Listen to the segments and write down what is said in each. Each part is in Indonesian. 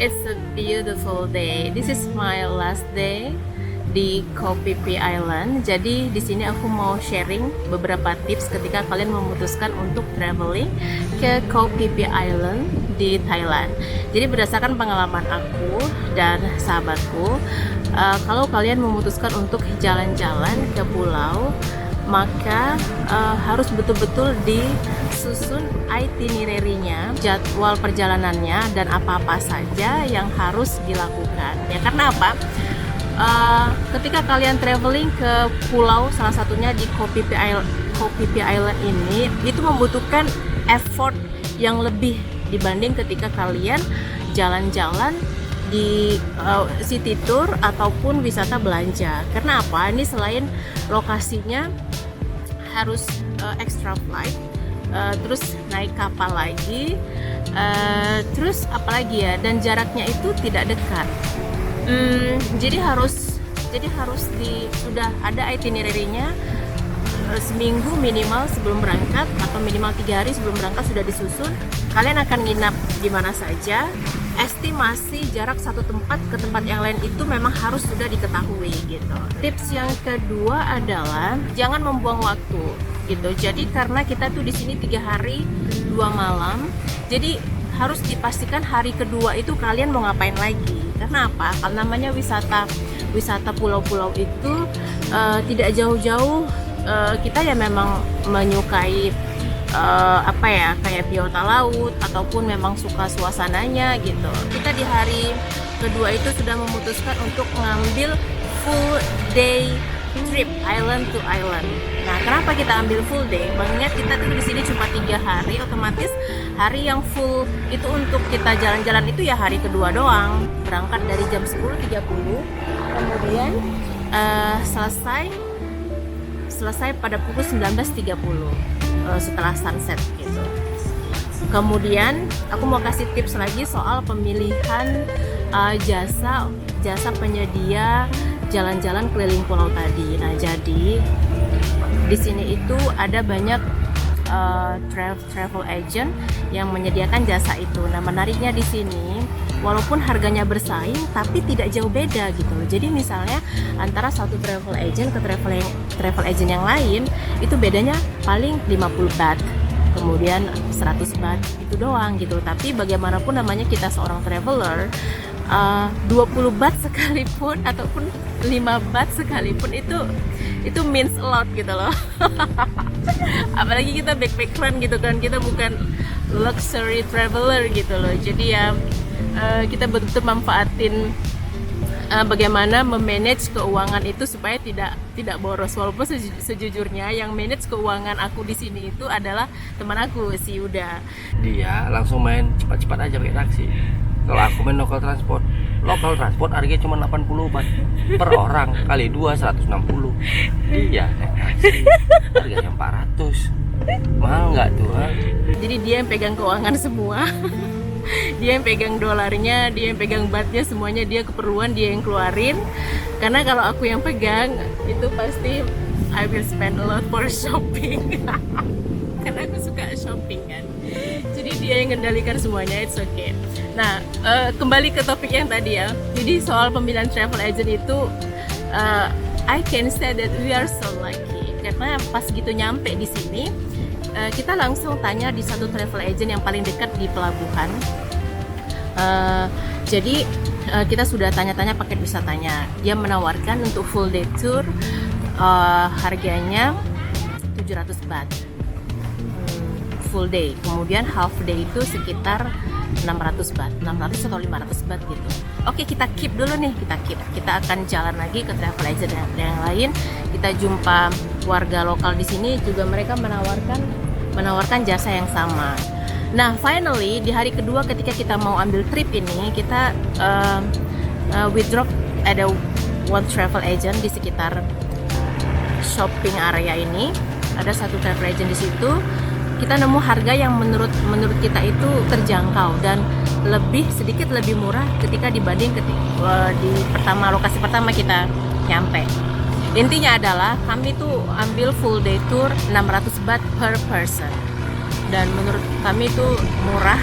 It's a beautiful day. This is my last day di Koh Phi Phi Island. Jadi di sini aku mau sharing beberapa tips ketika kalian memutuskan untuk traveling ke Koh Phi Phi Island di Thailand. Jadi berdasarkan pengalaman aku dan sahabatku, kalau kalian memutuskan untuk jalan-jalan ke pulau, maka harus betul-betul disusun itinerary-nya, jadwal perjalanannya, dan apa-apa saja yang harus dilakukan. Ya, karena apa? Ketika kalian traveling ke pulau, salah satunya di Koh Phi Phi Island ini, itu membutuhkan effort yang lebih dibanding ketika kalian jalan-jalan di city tour ataupun wisata belanja. Karena apa? Ini selain lokasinya harus extra flight, terus naik kapal lagi, terus apalagi ya, dan jaraknya itu tidak dekat. Jadi harus sudah ada itinerary-nya, seminggu minimal sebelum berangkat atau minimal 3 hari sebelum berangkat sudah disusun. Kalian akan nginap di mana saja. Estimasi jarak satu tempat ke tempat yang lain itu memang harus sudah diketahui gitu. Tips yang kedua adalah jangan membuang waktu gitu. Jadi karena kita tuh di sini 3 hari 2 malam, jadi harus dipastikan hari kedua itu kalian mau ngapain lagi. Karena apa? Karena namanya wisata pulau-pulau itu tidak jauh-jauh. Kita ya memang menyukai kayak biota laut ataupun memang suka suasananya gitu. Kita di hari kedua itu sudah memutuskan untuk mengambil full day trip island to island. Nah, kenapa kita ambil full day? Mengingat kita tuh di sini cuma 3 hari, otomatis hari yang full itu untuk kita jalan-jalan itu ya hari kedua doang. Berangkat dari jam 10.30, kemudian selesai pada pukul 19.30 setelah sunset gitu. Kemudian aku mau kasih tips lagi soal pemilihan jasa penyedia jalan-jalan keliling pulau tadi. Nah, jadi di sini itu ada banyak travel agent yang menyediakan jasa itu. Nah, menariknya di sini walaupun harganya bersaing tapi tidak jauh beda gitu loh. Jadi misalnya antara satu travel agent ke travel agent yang lain itu bedanya paling 50 baht, kemudian 100 baht, itu doang gitu. Tapi bagaimanapun namanya kita seorang traveler, 20 baht sekalipun ataupun 5 baht sekalipun itu means a lot gitu loh. Apalagi kita backpackeran gitu kan, kita bukan luxury traveler gitu loh. Jadi ya kita betul-betul manfaatin bagaimana memanage keuangan itu supaya tidak boros. Walaupun sejujurnya yang manage keuangan aku di sini itu adalah teman aku, si Yuda. Dia langsung main cepat-cepat aja pakai taksi. Kalau aku main local transport harganya cuma 80 baht per orang, kali 2 160. Dia naik taksi harganya 400. Mahal nggak tuh? Ha? Jadi dia yang pegang keuangan semua. Dia yang pegang dolarnya, dia yang pegang bahtnya, semuanya dia keperluan dia yang keluarin. Karena kalau aku yang pegang itu pasti I will spend a lot for shopping. Karena aku suka shopping kan. Jadi dia yang mengendalikan semuanya, it's okay. Nah, kembali ke topik yang tadi ya. Jadi soal pemilihan travel agent itu I can say that we are so lucky. Karena pas gitu nyampe di sini, kita langsung tanya di satu travel agent yang paling dekat di pelabuhan. Jadi kita sudah tanya-tanya paket wisatanya. Dia menawarkan untuk full day tour harganya 700 baht full day. Kemudian half day itu sekitar 600 baht, 600 atau 500 baht gitu. Oke, kita keep dulu nih, kita akan jalan lagi ke travel agent yang lain. Kita jumpa warga lokal di sini juga, mereka menawarkan jasa yang sama. Nah, finally di hari kedua ketika kita mau ambil trip ini, kita withdraw ada one travel agent di sekitar shopping area ini. Ada satu travel agent di situ. Kita nemu harga yang menurut kita itu terjangkau dan sedikit lebih murah ketika dibanding di lokasi pertama kita nyampe. Intinya adalah kami tuh ambil full day tour 600 baht per person, dan menurut kami itu murah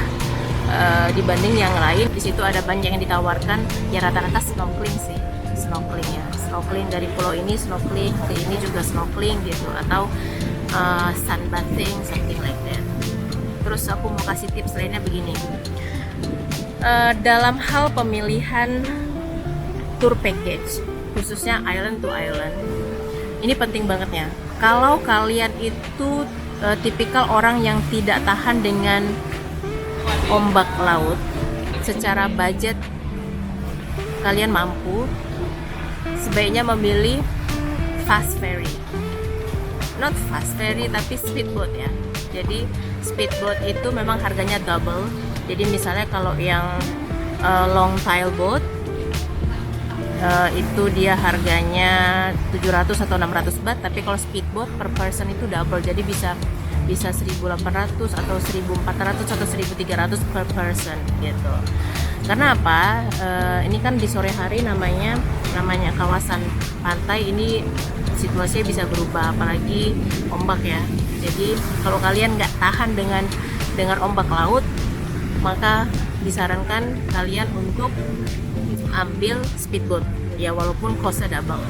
dibanding yang lain. Di situ ada banyak yang ditawarkan, ya rata-rata snorkeling sih, snorkeling dari pulau ini, snorkeling ke ini juga snorkeling gitu, atau sunbathing, something like that. Terus aku mau kasih tips lainnya begini, dalam hal pemilihan tour package, khususnya island to island, ini penting banget ya. Kalau kalian itu tipikal orang yang tidak tahan dengan ombak laut, secara budget kalian mampu, sebaiknya memilih fast ferry. Not fast ferry tapi speedboat ya. Jadi speedboat itu memang harganya double. Jadi misalnya kalau yang long tail boat itu dia harganya 700 atau 600 baht, tapi kalau speedboat per person itu double, jadi bisa 1.800 atau 1.400 atau 1.300 per person gitu. Karena apa? Ini kan di sore hari, namanya kawasan pantai, ini situasinya bisa berubah, apalagi ombak ya. Jadi kalau kalian nggak tahan dengan ombak laut, maka disarankan kalian untuk ambil speedboat ya, walaupun cost-nya double.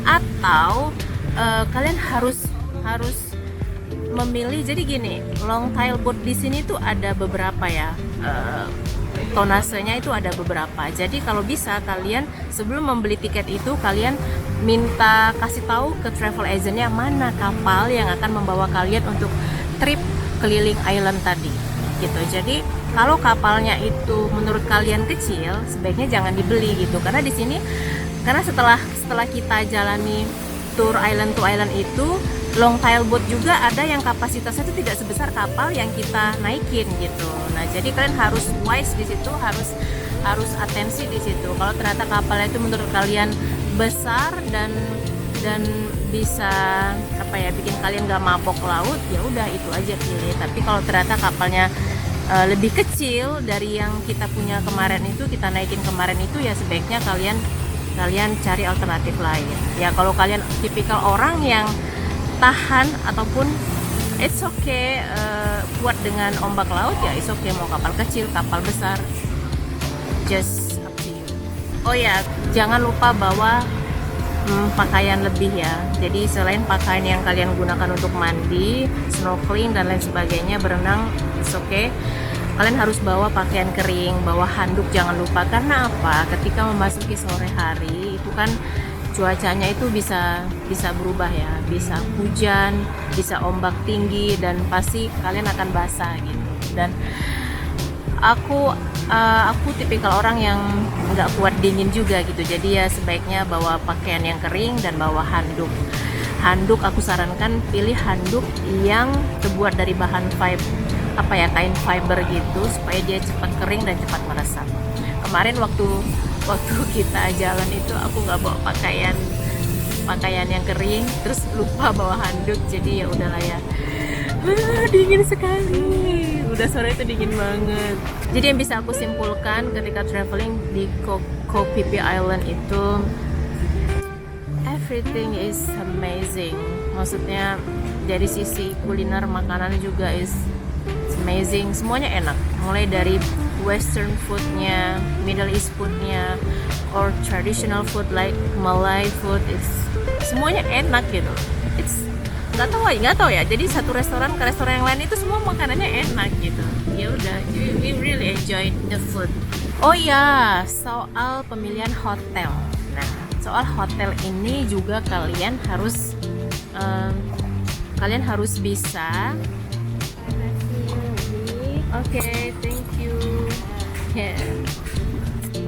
Atau kalian harus memilih. Jadi gini, long tail boat di sini tuh ada beberapa ya, tonasenya itu ada beberapa. Jadi kalau bisa kalian sebelum membeli tiket itu, kalian kasih tahu ke travel agentnya mana kapal yang akan membawa kalian untuk trip keliling island tadi gitu. Jadi kalau kapalnya itu menurut kalian kecil, sebaiknya jangan dibeli gitu. Karena di sini, karena setelah kita jalani tour island to island itu, long tail boat juga ada yang kapasitasnya itu tidak sebesar kapal yang kita naikin gitu. Nah, jadi kalian harus wise di situ, harus atensi di situ. Kalau ternyata kapalnya itu menurut kalian besar dan bisa bikin kalian gak mabok laut, ya udah itu aja pilih. Tapi kalau ternyata kapalnya lebih kecil dari yang kita punya kemarin itu, kita naikin kemarin itu, ya sebaiknya kalian cari alternatif lain. Ya kalau kalian tipikal orang yang tahan ataupun it's okay kuat dengan ombak laut, ya it's okay, mau kapal kecil, kapal besar, just up to you. Oh ya, jangan lupa bawa pakaian lebih ya. Jadi selain pakaian yang kalian gunakan untuk mandi, snorkeling dan lain sebagainya, berenang, it's okay, kalian harus bawa pakaian kering, bawa handuk jangan lupa. Karena apa? Ketika memasuki sore hari itu kan cuacanya itu bisa berubah ya, bisa hujan, bisa ombak tinggi, dan pasti kalian akan basah gitu. Dan aku tipikal orang yang nggak kuat dingin juga gitu, jadi ya sebaiknya bawa pakaian yang kering dan bawa handuk. Handuk aku sarankan pilih handuk yang terbuat dari bahan kain fiber gitu, supaya dia cepat kering dan cepat meresap. Kemarin waktu kita jalan itu aku nggak bawa pakaian yang kering, terus lupa bawa handuk, jadi ya udahlah ya. Dingin sekali, udah sore itu dingin banget. Jadi yang bisa aku simpulkan ketika traveling di Koh Phi Phi Island itu, everything is amazing. Maksudnya dari sisi kuliner, makanan juga is amazing, semuanya enak. Mulai dari western foodnya, middle east foodnya, or traditional food like Malay food, semuanya enak gitu. Nggak tahu ya. Jadi satu restoran ke restoran yang lain itu semua makanannya enak gitu. Ya udah, we really enjoy the food. Oh ya, soal pemilihan hotel. Nah, soal hotel ini juga kalian harus bisa. Oke, thank you.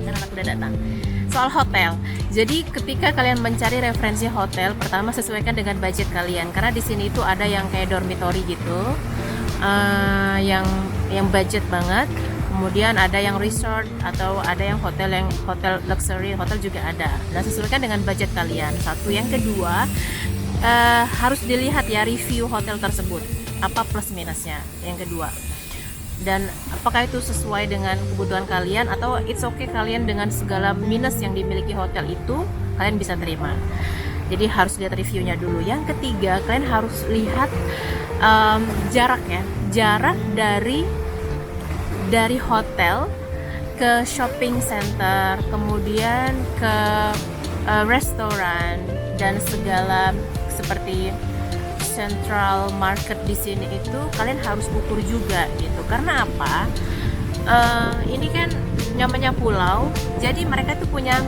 Anak udah datang. Soal hotel, jadi ketika kalian mencari referensi hotel, pertama sesuaikan dengan budget kalian, karena di sini itu ada yang kayak dormitory gitu, yang budget banget, Kemudian ada yang resort atau ada yang hotel luxury, hotel juga ada. Nah, sesuaikan dengan budget kalian. Satu, yang kedua harus dilihat ya review hotel tersebut, apa plus minusnya. Yang kedua, dan apakah itu sesuai dengan kebutuhan kalian atau it's okay kalian dengan segala minus yang dimiliki hotel itu kalian bisa terima. Jadi harus lihat reviewnya dulu. Yang ketiga, kalian harus lihat jarak ya, jarak dari hotel ke shopping center, kemudian ke restoran dan segala seperti central market di sini itu kalian harus ukur juga gitu. Karena apa? Ini kan namanya pulau, jadi mereka tuh punya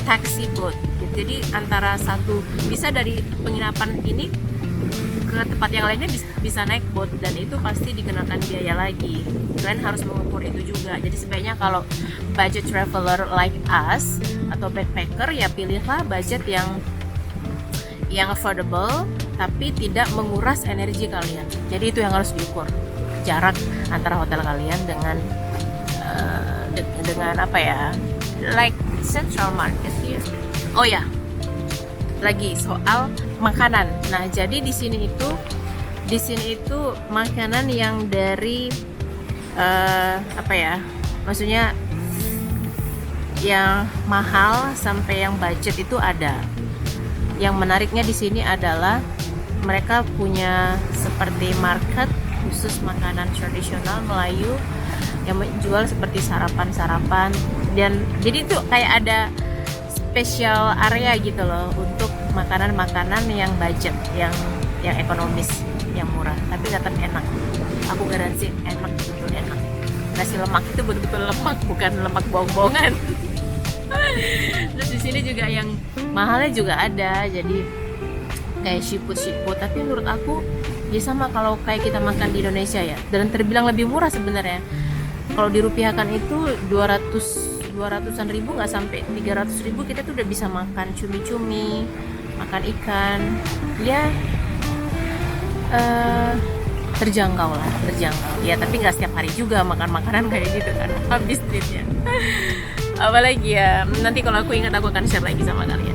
taxi boat gitu. Jadi antara satu bisa dari penginapan ini ke tempat yang lainnya bisa naik boat dan itu pasti dikenakan biaya lagi. Kalian harus mengukur itu juga. Jadi sebaiknya kalau budget traveler like us atau backpacker ya pilihlah budget yang affordable tapi tidak menguras energi kalian. Jadi itu yang harus diukur, jarak antara hotel kalian dengan apa ya, like central market here. Oh ya, lagi soal makanan. Nah, jadi di sini itu makanan yang dari apa ya? Maksudnya yang mahal sampai yang budget itu ada. Yang menariknya di sini adalah mereka punya seperti market khusus makanan tradisional Melayu yang menjual seperti sarapan-sarapan, dan jadi itu kayak ada special area gitu loh untuk makanan-makanan yang budget, yang ekonomis, yang murah, tapi tetap enak. Aku garansi enak, betul enak. Nasi lemak itu betul-betul lemak, bukan lemak bohong-bohongan. Terus di sini juga yang mahalnya juga ada, jadi kayak seafood. Tapi menurut aku ya sama kalau kayak kita makan di Indonesia ya, dan terbilang lebih murah sebenarnya. Kalau dirupiahkan itu 200-an ribu, nggak sampai 300 ribu kita tuh udah bisa makan cumi-cumi, makan ikan ya, terjangkau ya, tapi nggak setiap hari juga makan makanan kayak gitu kan, habis duitnya. Apalagi ya, nanti kalau aku ingat aku akan share lagi sama kalian.